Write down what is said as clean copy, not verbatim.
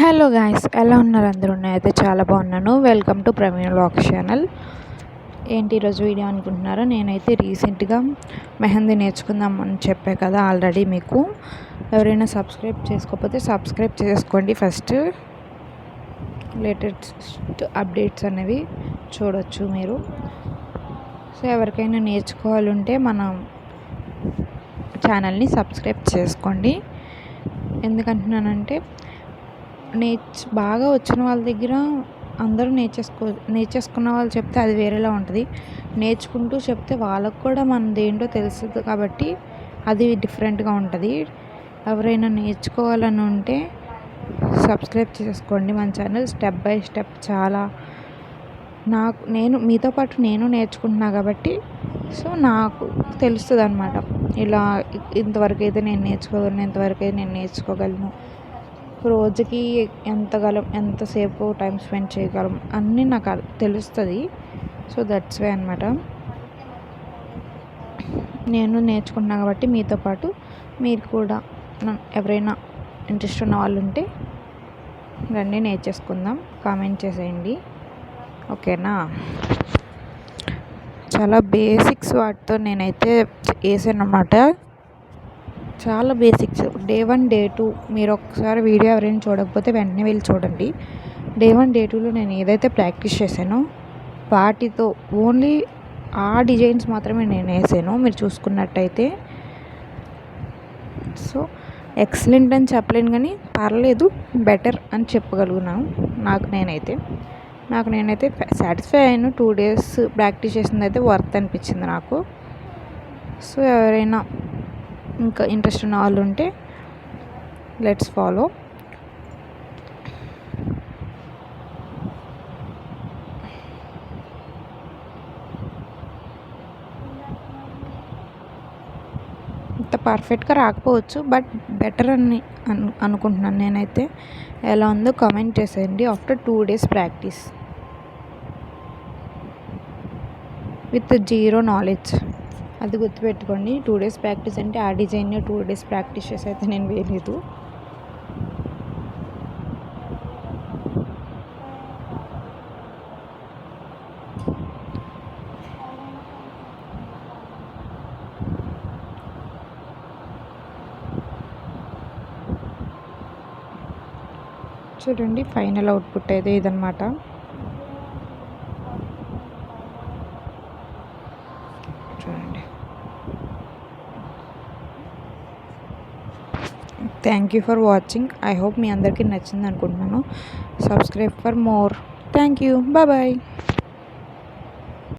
Hello guys, ఎలా ఉన్నారు అందరూ? నేనైతే చాలా బాగున్నాను. Welcome to Praveen vlogs channel. ఏంటి ఈరోజు వీడియో అనుకుంటున్నారా? నేనైతే రీసెంట్గా మెహందీ నేర్చుకుందాం అని చెప్పే కదా ఆల్రెడీ మీకు. ఎవరైనా సబ్స్క్రైబ్ చేసుకోకపోతే సబ్స్క్రైబ్ చేసుకోండి. ఫస్ట్ లేటెస్ట్ అప్డేట్స్ అనేవి చూడొచ్చు మీరు. సో ఎవరికైనా నేర్చుకోవాలంటే మన ఛానల్ని సబ్స్క్రైబ్ చేసుకోండి. ఎందుకంటున్నానంటే బాగా వచ్చిన వాళ్ళ దగ్గర అందరూ నేర్చేసుకున్న వాళ్ళు చెప్తే అది వేరేలా ఉంటుంది. నేర్చుకుంటూ చెప్తే వాళ్ళకు కూడా మనది ఏంటో తెలుస్తుంది కాబట్టి అది డిఫరెంట్గా ఉంటుంది. ఎవరైనా నేర్చుకోవాలని ఉంటే సబ్స్క్రైబ్ చేసుకోండి మన ఛానల్. స్టెప్ బై స్టెప్ చాలా నేను మీతో పాటు నేను నేర్చుకుంటున్నా కాబట్టి సో నాకు తెలుస్తుంది అన్నమాట. ఇలా ఇంతవరకు అయితే నేను నేర్చుకోగలను, రోజుకి ఎంతసేపు టైం స్పెండ్ చేయగలం అన్నీ నాకు తెలుస్తుంది. సో దట్స్ వే అనమాట. నేను నేర్చుకుంటున్నా కాబట్టి మీతో పాటు మీరు కూడా ఎవరైనా ఇంట్రెస్ట్ ఉన్న వాళ్ళు ఉంటే రండి నేర్చేసుకుందాం. కామెంట్ చేసేయండి, ఓకేనా? చాలా బేసిక్స్ వాటితో నేనైతే వేసాను అన్నమాట. చాలా బేసిక్స్. డే 1 డే 2 మీరు ఒకసారి వీడియో ఎవరైనా చూడకపోతే వెంటనే వెళ్ళి చూడండి. డే 1 డే 2లో నేను ఏదైతే ప్రాక్టీస్ చేశానో వాటితో ఓన్లీ ఆ డిజైన్స్ మాత్రమే నేను వేసాను. మీరు చూసుకున్నట్టయితే సో ఎక్సలెంట్ అని చెప్పలేను కానీ పర్లేదు, బెటర్ అని చెప్పగలుగుతున్నాను. నాకు నేనైతే సాటిస్ఫై అయ్యాను. 2 days ప్రాక్టీస్ చేసింది అయితే వర్త్ అనిపించింది నాకు. సో ఎవరైనా ఇంకా ఇంట్రెస్ట్ ఉన్న వాళ్ళు ఉంటే లెట్స్ ఫాలో. ఇంత పర్ఫెక్ట్గా రాకపోవచ్చు, బట్ బెటర్ అని అనుకుంటున్నాను నేనైతే. ఎలా ఉందో కామెంట్ చేసేయండి after 2 days practice with zero knowledge. అది గుర్తుపెట్టుకోండి. 2 days ప్రాక్టీస్ అంటే ఆ డిజైన్ని 2 days ప్రాక్టీస్ చేసి అయితే నేను వేయలేదు. చూడండి, ఫైనల్ అవుట్పుట్ అయితే ఇదన్నమాట. చూడండి. Thank you for watching. I hope మీ అందరికీ నచ్చింది అనుకుంటున్నాను. Subscribe for more. Thank you. Bye.